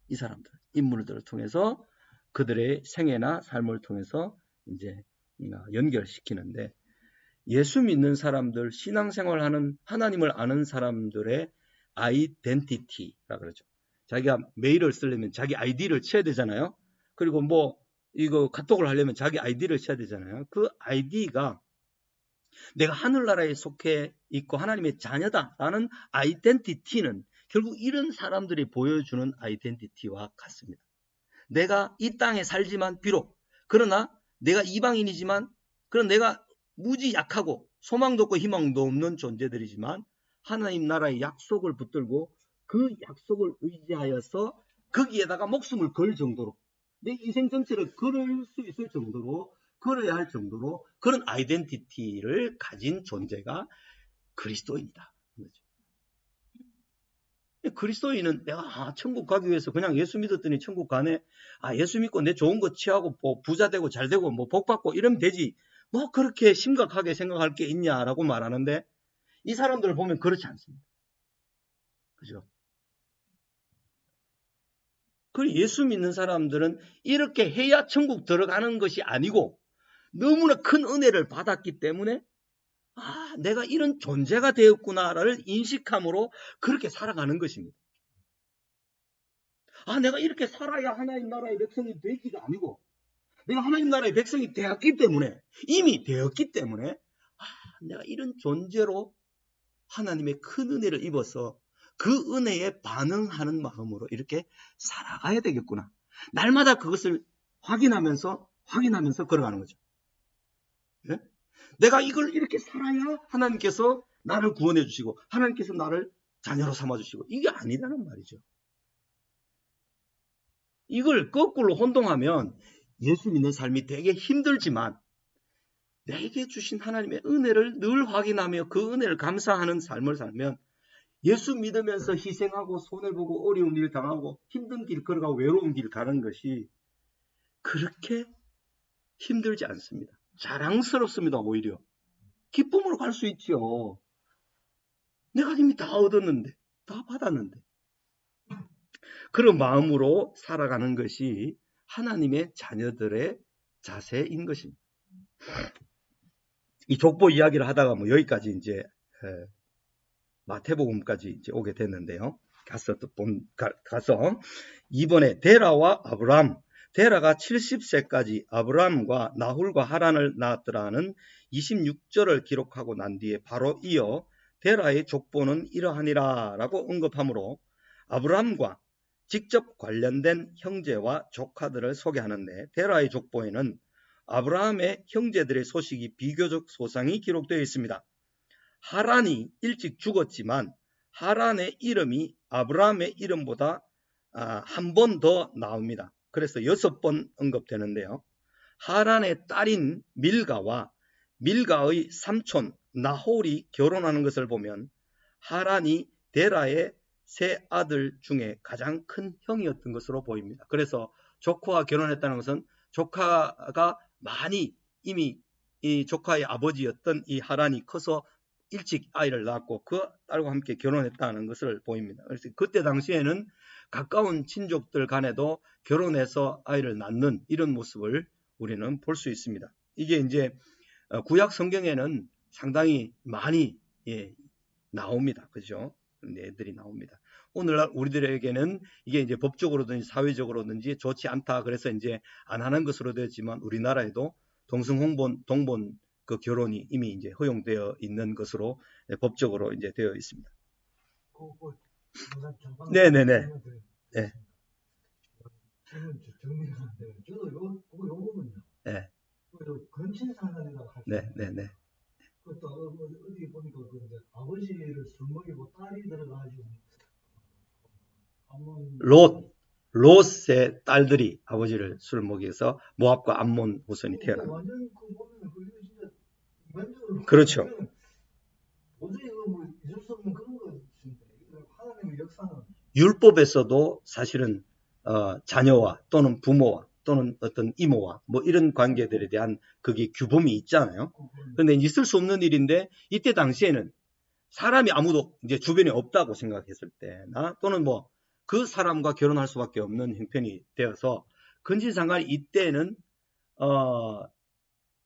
이 사람들 인물들을 통해서 그들의 생애나 삶을 통해서 이제 연결시키는데, 예수 믿는 사람들, 신앙생활하는 하나님을 아는 사람들의 아이덴티티라 그러죠. 자기가 메일을 쓰려면 자기 아이디를 쳐야 되잖아요. 그리고 뭐 이거 카톡을 하려면 자기 아이디를 쳐야 되잖아요. 그 아이디가 내가 하늘나라에 속해 있고 하나님의 자녀다라는 아이덴티티는 결국 이런 사람들이 보여주는 아이덴티티와 같습니다. 내가 이 땅에 살지만 비록 그러나 내가 이방인이지만 그런 내가 무지 약하고 소망도 없고 희망도 없는 존재들이지만 하나님 나라의 약속을 붙들고 그 약속을 의지하여서 거기에다가 목숨을 걸 정도로 내 인생 전체를 걸을 수 있을 정도로 걸어야 할 정도로 그런 아이덴티티를 가진 존재가 그리스도인이다. 그리스도인은 내가 천국 가기 위해서 그냥 예수 믿었더니 천국 가네. 예수 믿고 내 좋은 거 취하고 뭐 부자 되고 잘 되고 뭐 복 받고 이러면 되지. 뭐 그렇게 심각하게 생각할 게 있냐라고 말하는데 이 사람들을 보면 그렇지 않습니다. 그죠? 그리고 예수 믿는 사람들은 이렇게 해야 천국 들어가는 것이 아니고 너무나 큰 은혜를 받았기 때문에 내가 이런 존재가 되었구나를 인식함으로 그렇게 살아가는 것입니다. 내가 이렇게 살아야 하나님 나라의 백성이 되기가 아니고 내가 하나님 나라의 백성이 되었기 때문에 이미 되었기 때문에 내가 이런 존재로 하나님의 큰 은혜를 입어서 그 은혜에 반응하는 마음으로 이렇게 살아가야 되겠구나. 날마다 그것을 확인하면서 걸어가는 거죠. 네? 내가 이걸 이렇게 살아야 하나님께서 나를 구원해 주시고 하나님께서 나를 자녀로 삼아 주시고 이게 아니라는 말이죠. 이걸 거꾸로 혼동하면 예수 믿는 삶이 되게 힘들지만 내게 주신 하나님의 은혜를 늘 확인하며 그 은혜를 감사하는 삶을 살면 예수 믿으면서 희생하고 손해보고 어려운 일 당하고 힘든 길 걸어가고 외로운 길 가는 것이 그렇게 힘들지 않습니다. 자랑스럽습니다. 오히려 기쁨으로 갈 수 있죠. 내가 이미 다 얻었는데 다 받았는데 그런 마음으로 살아가는 것이 하나님의 자녀들의 자세인 것입니다. 이 족보 이야기를 하다가 뭐 여기까지 이제 마태복음까지 이제 오게 됐는데요. 가서 이번에 데라와 아브람, 데라가 70세까지 아브람과 나홀과 하란을 낳았더라는 26절을 기록하고 난 뒤에 바로 이어 데라의 족보는 이러하니라 라고 언급하므로 아브람과 직접 관련된 형제와 조카들을 소개하는데 데라의 족보에는 아브라함의 형제들의 소식이 비교적 소상히 기록되어 있습니다. 하란이 일찍 죽었지만 하란의 이름이 아브라함의 이름보다 한 번 더 나옵니다. 그래서 6번 언급되는데요. 하란의 딸인 밀가와 밀가의 삼촌 나홀이 결혼하는 것을 보면 하란이 데라의 세 아들 중에 가장 큰 형이었던 것으로 보입니다. 그래서 조카와 결혼했다는 것은 조카가 많이 이미 이 조카의 아버지였던 이 하란이 커서 일찍 아이를 낳았고 그 딸과 함께 결혼했다는 것을 보입니다. 그래서 그때 당시에는 가까운 친족들 간에도 결혼해서 아이를 낳는 이런 모습을 우리는 볼 수 있습니다. 이게 이제 구약 성경에는 상당히 많이 나옵니다. 그죠? 애들이 나옵니다. 오늘날 우리들에게는 이게 이제 법적으로든지 사회적으로든지 좋지 않다. 그래서 이제 안 하는 것으로 되었지만 우리나라에도 동본 그 결혼이 이미 이제 허용되어 있는 것으로 법적으로 이제 되어 있습니다. 네네네. 네. 저도 요 부분요. 네. 근친상간이라고 하죠. 네네네. 그것도 어디 보니까 그 이제 아버지를 술 먹이고 딸이 들어가지고 롯의 딸들이 아버지를 술 먹여서 모압과 암몬 후손이 태어납니다. 완전 그 보면 그 진짜 인간적으로 그렇죠. 도저히 뭐 잊을 수 없는 그런 것입니다. 하나님의 역사는 율법에서도 사실은 자녀와 또는 부모와 또는 어떤 이모와 뭐 이런 관계들에 대한 그게 규범이 있잖아요. 그런데 있을 수 없는 일인데 이때 당시에는 사람이 아무도 이제 주변에 없다고 생각했을 때나 또는 뭐 그 사람과 결혼할 수밖에 없는 형편이 되어서 근친상간이 이때는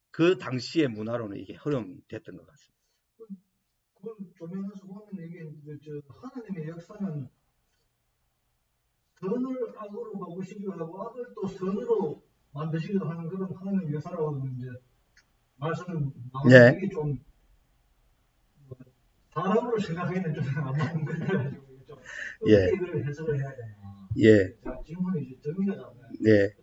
그 당시의 문화로는 이게 허용이 됐던 것 같습니다. 그걸 조명해서 보면 이게 하나님의 역사는 선을 악으로 바꾸시기도 하고 악을 또 선으로 만드시기도 하는 그런 하나님의 역사라고 이제 말씀을 나오는데 네. 이게 좀 사람으로 생각하기는 좀 안 맞는 것 같아가지고 좀 어떻게 예. 이걸 해석을 해야 되나. 예. 자, 질문이 이제 정리가 잡나요? 네.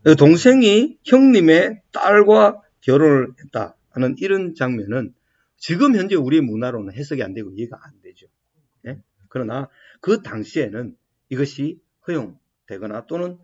어떻게 동생이 형님의 딸과 결혼을 했다 하는 이런 장면은 지금 현재 우리 문화로는 해석이 안 되고 이해가 안 되죠. 예? 그러나 그 당시에는 이것이 허용되거나 또는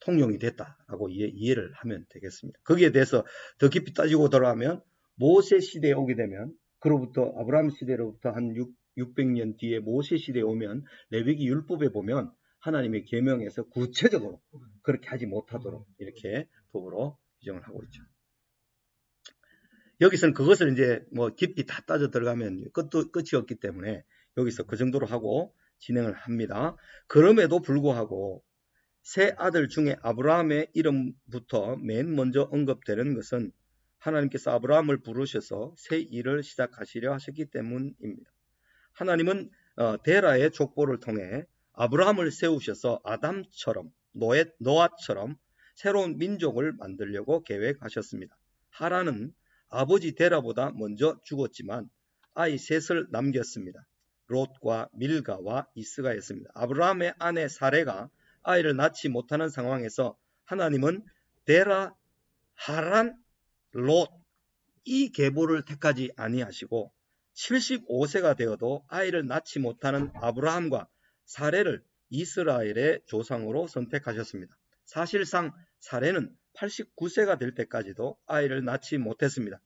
통용이 됐다라고 이해를 하면 되겠습니다. 거기에 대해서 더 깊이 따지고 들어가면 모세 시대에 오게 되면 그로부터 아브라함 시대로부터 한 600년 뒤에 모세 시대에 오면 레위기 율법에 보면 하나님의 계명에서 구체적으로 그렇게 하지 못하도록 이렇게 법으로 규정을 하고 있죠. 여기서는 그것을 이제 뭐 깊이 다 따져 들어가면 끝이 없기 때문에 여기서 그 정도로 하고 진행을 합니다. 그럼에도 불구하고 세 아들 중에 아브라함의 이름부터 맨 먼저 언급되는 것은 하나님께서 아브라함을 부르셔서 새 일을 시작하시려 하셨기 때문입니다. 하나님은 데라의 족보를 통해 아브라함을 세우셔서 아담처럼 노아처럼 새로운 민족을 만들려고 계획하셨습니다. 하란은 아버지 데라보다 먼저 죽었지만 아이 셋을 남겼습니다. 롯과 밀가와 이스가였습니다. 아브라함의 아내 사레가 아이를 낳지 못하는 상황에서 하나님은 데라, 하란, 롯 이 계보를 택하지 아니하시고 75세가 되어도 아이를 낳지 못하는 아브라함과 사레를 이스라엘의 조상으로 선택하셨습니다. 사실상 사레는 89세가 될 때까지도 아이를 낳지 못했습니다.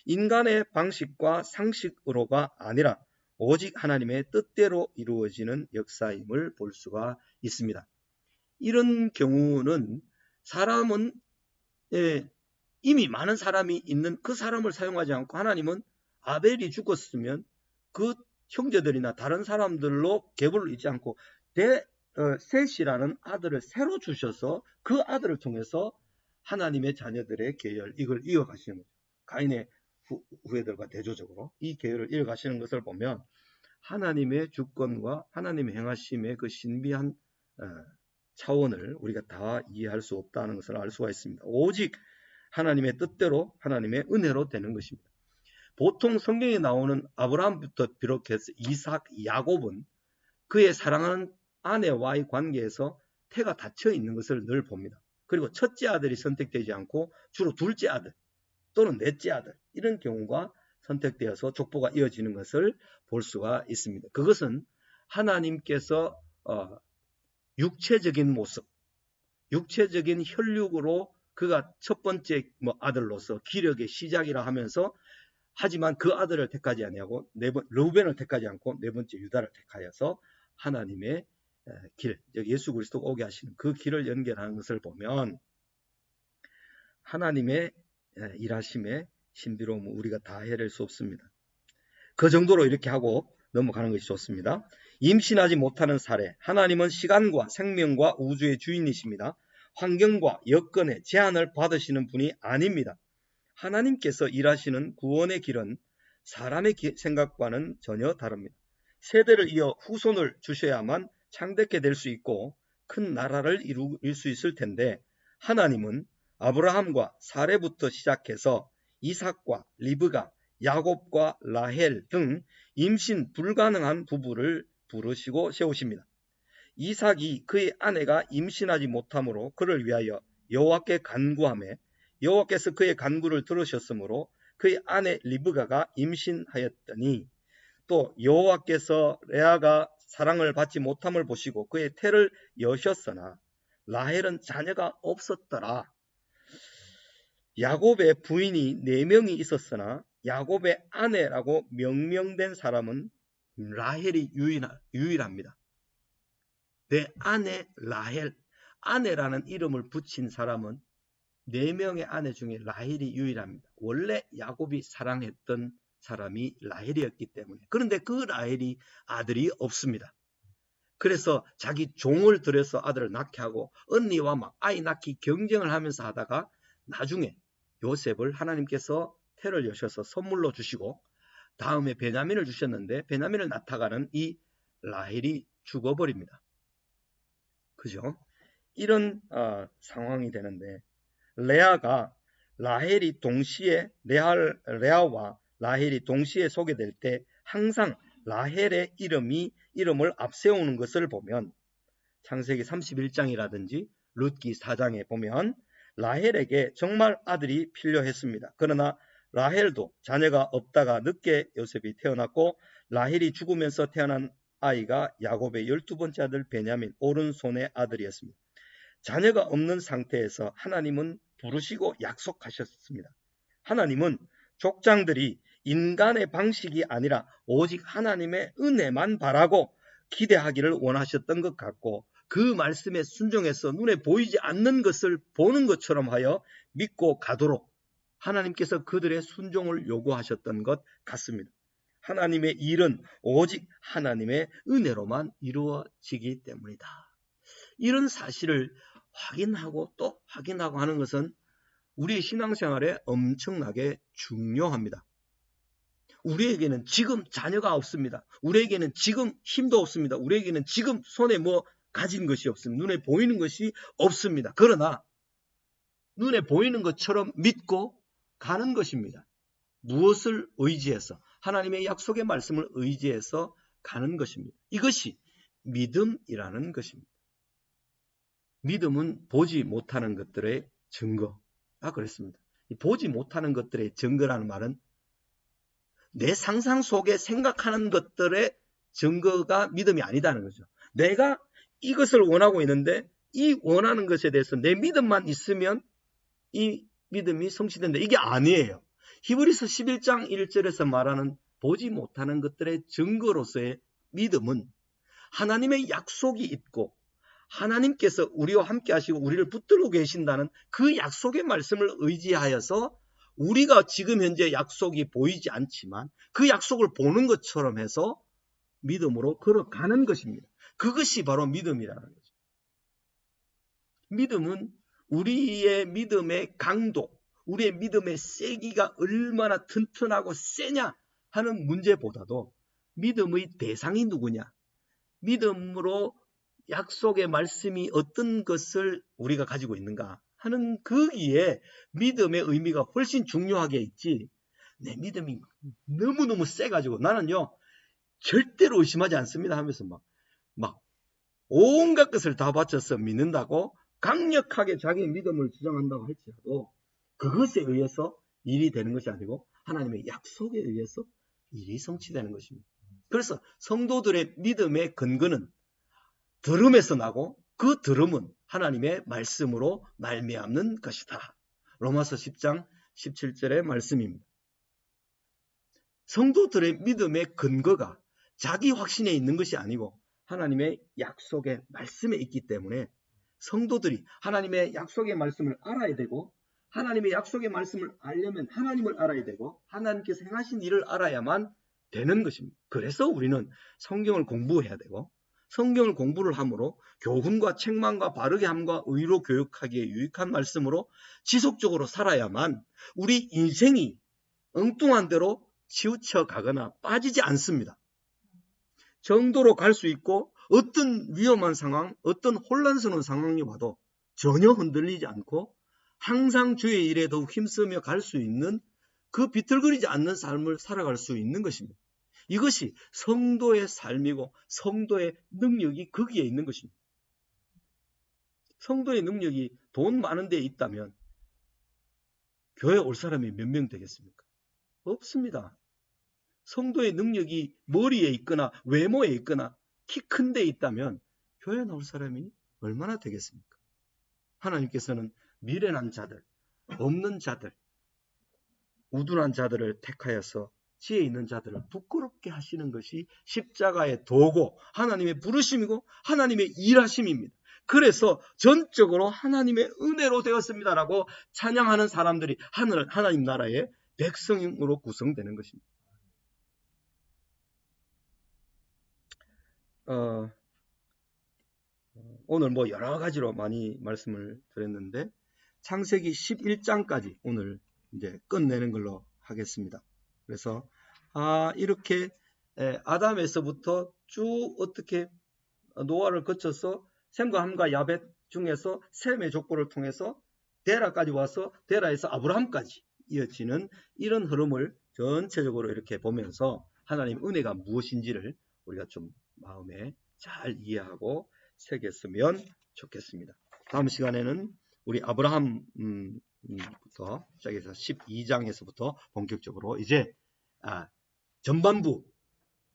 인간의 방식과 상식으로가 아니라 오직 하나님의 뜻대로 이루어지는 역사임을 볼 수가 있습니다. 이런 경우는 사람은 이미 많은 사람이 있는 그 사람을 사용하지 않고 하나님은 아벨이 죽었으면 그 형제들이나 다른 사람들로 계보를 잇지 않고 셋이라는 아들을 새로 주셔서 그 아들을 통해서 하나님의 자녀들의 계열 이걸 이어가시는 거죠. 가인의 후예들과 대조적으로 이 계열을 이어가시는 것을 보면 하나님의 주권과 하나님의 행하심의 그 신비한 차원을 우리가 다 이해할 수 없다는 것을 알 수가 있습니다. 오직 하나님의 뜻대로 하나님의 은혜로 되는 것입니다. 보통 성경에 나오는 아브라함부터 비롯해서 이삭, 야곱은 그의 사랑하는 아내와의 관계에서 태가 닫혀 있는 것을 늘 봅니다. 그리고 첫째 아들이 선택되지 않고 주로 둘째 아들 또는 넷째 아들 이런 경우가 선택되어서 족보가 이어지는 것을 볼 수가 있습니다. 그것은 하나님께서 육체적인 모습, 육체적인 혈육으로 그가 첫 번째 아들로서 기력의 시작이라 하면서 하지만 그 아들을 택하지 아니하고 르우벤을 택하지 않고 네 번째 유다를 택하여서 하나님의 길, 예수 그리스도가 오게 하시는 그 길을 연결하는 것을 보면 하나님의 일하심의 신비로움을 우리가 다 헤아릴 수 없습니다. 그 정도로 이렇게 하고 넘어가는 것이 좋습니다. 임신하지 못하는 사례, 하나님은 시간과 생명과 우주의 주인이십니다. 환경과 여건에 제한을 받으시는 분이 아닙니다. 하나님께서 일하시는 구원의 길은 사람의 생각과는 전혀 다릅니다. 세대를 이어 후손을 주셔야만 창대케 될 수 있고 큰 나라를 이룰 수 있을 텐데 하나님은 아브라함과 사레부터 시작해서 이삭과 리브가, 야곱과 라헬 등 임신 불가능한 부부를 부르시고 세우십니다. 이삭이 그의 아내가 임신하지 못하므로 그를 위하여 여호와께 간구하며 여호와께서 그의 간구를 들으셨으므로 그의 아내 리브가가 임신하였더니 또 여호와께서 레아가 사랑을 받지 못함을 보시고 그의 태를 여셨으나 라헬은 자녀가 없었더라. 야곱의 부인이 4명이 있었으나 야곱의 아내라고 명명된 사람은 라헬이 유일합니다. 내 아내 라헬, 아내라는 이름을 붙인 사람은 4명의 아내 중에 라헬이 유일합니다. 원래 야곱이 사랑했던 사람이 라헬이었기 때문에. 그런데 그 라헬이 아들이 없습니다. 그래서 자기 종을 들여서 아들을 낳게 하고 언니와 막 아이 낳기 경쟁을 하면서 하다가 나중에 요셉을 하나님께서 태를 여셔서 선물로 주시고 다음에 베냐민을 주셨는데 베냐민을 낳다가는 이 라헬이 죽어버립니다. 그죠? 이런 상황이 되는데 레아가 라헬이 동시에 레아와 라헬이 동시에 소개될 때 항상 라헬의 이름을 앞세우는 것을 보면 창세기 31장이라든지 룻기 4장에 보면 라헬에게 정말 아들이 필요했습니다. 그러나 라헬도 자녀가 없다가 늦게 요셉이 태어났고 라헬이 죽으면서 태어난 아이가 야곱의 12번째 아들 베냐민 오른손의 아들이었습니다. 자녀가 없는 상태에서 하나님은 부르시고 약속하셨습니다. 하나님은 족장들이 인간의 방식이 아니라 오직 하나님의 은혜만 바라고 기대하기를 원하셨던 것 같고 그 말씀에 순종해서 눈에 보이지 않는 것을 보는 것처럼 하여 믿고 가도록 하나님께서 그들의 순종을 요구하셨던 것 같습니다. 하나님의 일은 오직 하나님의 은혜로만 이루어지기 때문이다. 이런 사실을 확인하고 또 확인하고 하는 것은 우리의 신앙생활에 엄청나게 중요합니다. 우리에게는 지금 자녀가 없습니다. 우리에게는 지금 힘도 없습니다. 우리에게는 지금 손에 뭐 가진 것이 없습니다. 눈에 보이는 것이 없습니다. 그러나 눈에 보이는 것처럼 믿고 가는 것입니다. 무엇을 의지해서? 하나님의 약속의 말씀을 의지해서 가는 것입니다. 이것이 믿음이라는 것입니다. 믿음은 보지 못하는 것들의 증거. 그랬습니다. 보지 못하는 것들의 증거라는 말은 내 상상 속에 생각하는 것들의 증거가 믿음이 아니다는 거죠. 내가 이것을 원하고 있는데 이 원하는 것에 대해서 내 믿음만 있으면 이 믿음이 성취된다. 이게 아니에요. 히브리서 11장 1절에서 말하는 보지 못하는 것들의 증거로서의 믿음은 하나님의 약속이 있고 하나님께서 우리와 함께 하시고 우리를 붙들고 계신다는 그 약속의 말씀을 의지하여서 우리가 지금 현재 약속이 보이지 않지만 그 약속을 보는 것처럼 해서 믿음으로 걸어가는 것입니다. 그것이 바로 믿음이라는 거죠. 믿음은 우리의 믿음의 강도, 우리의 믿음의 세기가 얼마나 튼튼하고 세냐 하는 문제보다도 믿음의 대상이 누구냐, 믿음으로 약속의 말씀이 어떤 것을 우리가 가지고 있는가 하는 거기에 믿음의 의미가 훨씬 중요하게 있지, 내 믿음이 너무너무 세가지고 나는요 절대로 의심하지 않습니다 하면서 막 온갖 것을 다 바쳐서 믿는다고 강력하게 자기의 믿음을 주장한다고 할지라도 그것에 의해서 일이 되는 것이 아니고 하나님의 약속에 의해서 일이 성취되는 것입니다. 그래서 성도들의 믿음의 근거는 들음에서 나고 그 들음은 하나님의 말씀으로 말미암는 것이다. 로마서 10장 17절의 말씀입니다. 성도들의 믿음의 근거가 자기 확신에 있는 것이 아니고 하나님의 약속의 말씀에 있기 때문에 성도들이 하나님의 약속의 말씀을 알아야 되고 하나님의 약속의 말씀을 알려면 하나님을 알아야 되고 하나님께서 행하신 일을 알아야만 되는 것입니다. 그래서 우리는 성경을 공부해야 되고 성경을 공부를 함으로 교훈과 책망과 바르게 함과 의로 교육하기에 유익한 말씀으로 지속적으로 살아야만 우리 인생이 엉뚱한 대로 치우쳐 가거나 빠지지 않습니다. 정도로 갈 수 있고 어떤 위험한 상황, 어떤 혼란스러운 상황이 와도 전혀 흔들리지 않고 항상 주의 일에 더욱 힘쓰며 갈 수 있는 그 비틀거리지 않는 삶을 살아갈 수 있는 것입니다. 이것이 성도의 삶이고 성도의 능력이 거기에 있는 것입니다. 성도의 능력이 돈 많은 데에 있다면 교회 올 사람이 몇 명 되겠습니까? 없습니다. 성도의 능력이 머리에 있거나 외모에 있거나 키 큰 데 있다면 교회 나올 사람이 얼마나 되겠습니까? 하나님께서는 미련한 자들, 없는 자들, 우둔한 자들을 택하여서 지혜 있는 자들을 부끄럽게 하시는 것이 십자가의 도고 하나님의 부르심이고 하나님의 일하심입니다. 그래서 전적으로 하나님의 은혜로 되었습니다라고 찬양하는 사람들이 하나님 나라의 백성으로 구성되는 것입니다. 오늘 여러 가지로 많이 말씀을 드렸는데 창세기 11장까지 오늘 이제 끝내는 걸로 하겠습니다. 그래서 이렇게 아담에서부터 쭉 어떻게 노아를 거쳐서 셈과 함과 야벳 중에서 셈의 족보를 통해서 데라까지 와서 데라에서 아브라함까지 이어지는 이런 흐름을 전체적으로 이렇게 보면서 하나님 은혜가 무엇인지를 우리가 좀 마음에 잘 이해하고 새겼으면 좋겠습니다. 다음 시간에는 우리 아브라함부터 시작해서 12장에서부터 본격적으로 이제 전반부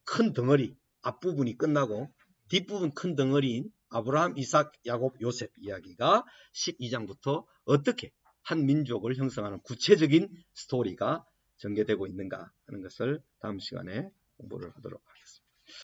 큰 덩어리 앞부분이 끝나고 뒷부분 큰 덩어리인 아브라함, 이삭, 야곱, 요셉 이야기가 12장부터 어떻게 한 민족을 형성하는 구체적인 스토리가 전개되고 있는가 하는 것을 다음 시간에 공부를 하도록 하겠습니다.